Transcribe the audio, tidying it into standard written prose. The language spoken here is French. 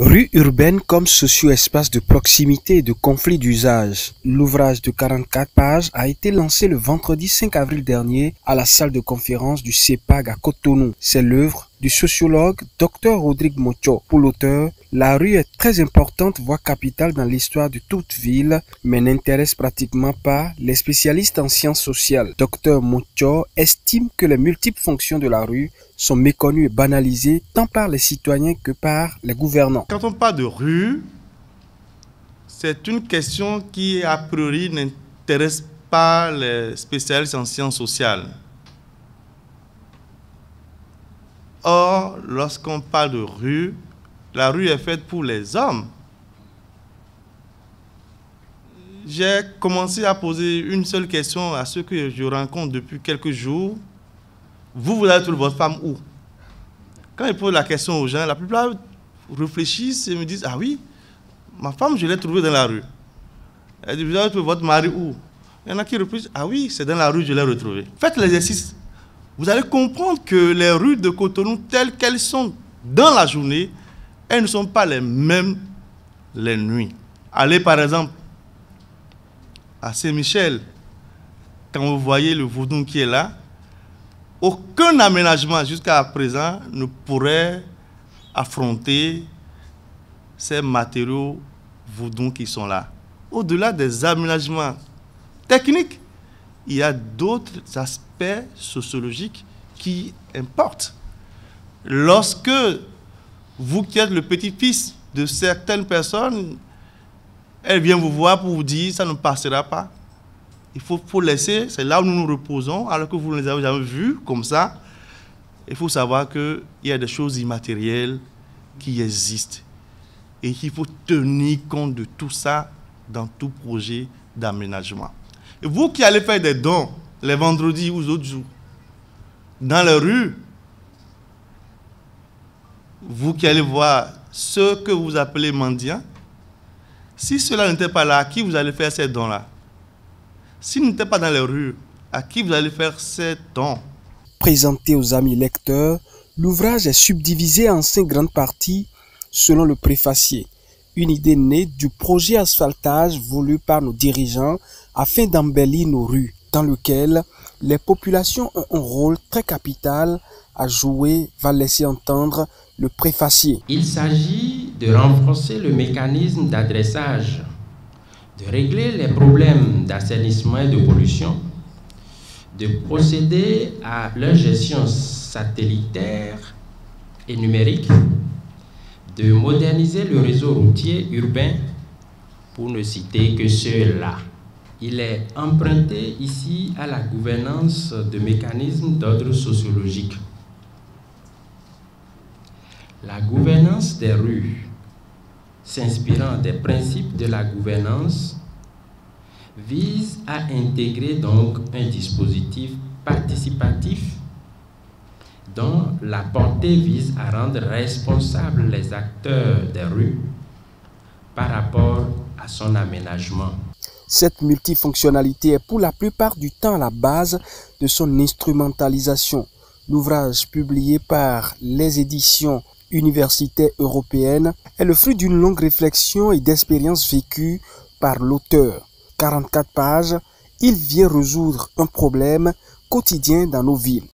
Rue urbaine comme socio-espace de proximité et de conflit d'usage. L'ouvrage de 44 pages a été lancé le vendredi 5 avril dernier à la salle de conférence du CEPAG à Cotonou. C'est l'œuvre du sociologue Dr Rodrigue Mocho. Pour l'auteur, la rue est très importante, voire capitale dans l'histoire de toute ville, mais n'intéresse pratiquement pas les spécialistes en sciences sociales. Dr Mocho estime que les multiples fonctions de la rue sont méconnues et banalisées tant par les citoyens que par les gouvernants. Quand on parle de rue, c'est une question qui a priori n'intéresse pas les spécialistes en sciences sociales. Or, lorsqu'on parle de rue, la rue est faite pour les hommes. J'ai commencé à poser une seule question à ceux que je rencontre depuis quelques jours. Vous allez trouver votre femme où? Quand je pose la question aux gens, la plupart réfléchissent et me disent: ah oui, ma femme, je l'ai trouvée dans la rue. Elle dit: vous allez trouver votre mari où? Il y en a qui réfléchissent: ah oui, c'est dans la rue, je l'ai retrouvé. Faites l'exercice. Vous allez comprendre que les rues de Cotonou, telles qu'elles sont dans la journée, elles ne sont pas les mêmes les nuits. Allez par exemple à Saint-Michel, quand vous voyez le Vaudou qui est là, aucun aménagement jusqu'à présent ne pourrait affronter ces matériaux Vaudou qui sont là. Au-delà des aménagements techniques, il y a d'autres aspects sociologiques qui importent. Lorsque vous qui êtes le petit-fils de certaines personnes, elles viennent vous voir pour vous dire: ça ne passera pas. Il faut laisser, c'est là où nous nous reposons, alors que vous ne les avez jamais vus comme ça. Il faut savoir qu'il y a des choses immatérielles qui existent et qu'il faut tenir compte de tout ça dans tout projet d'aménagement. Et vous qui allez faire des dons les vendredis ou les autres jours, dans les rues, vous qui allez voir ceux que vous appelez mendiants, si cela n'était pas là, à qui vous allez faire ces dons-là? S'ils n'étaient pas dans les rues, à qui vous allez faire ces dons? Présenté aux amis lecteurs, l'ouvrage est subdivisé en 5 grandes parties selon le préfacier. Une idée née du projet asphaltage voulu par nos dirigeants afin d'embellir nos rues, dans lequel les populations ont un rôle très capital à jouer, va laisser entendre le préfacier. Il s'agit de renforcer le mécanisme d'adressage, de régler les problèmes d'assainissement et de pollution, de procéder à leur gestion satellitaire et numérique, de moderniser le réseau routier urbain, pour ne citer que ceux-là. Il est emprunté ici à la gouvernance de mécanismes d'ordre sociologique. La gouvernance des rues, s'inspirant des principes de la gouvernance, vise à intégrer donc un dispositif participatif dont la portée vise à rendre responsables les acteurs des rues par rapport à son aménagement. Cette multifonctionnalité est pour la plupart du temps à la base de son instrumentalisation. L'ouvrage publié par les éditions universitaires européennes est le fruit d'une longue réflexion et d'expériences vécues par l'auteur. 44 pages, il vient résoudre un problème quotidien dans nos villes.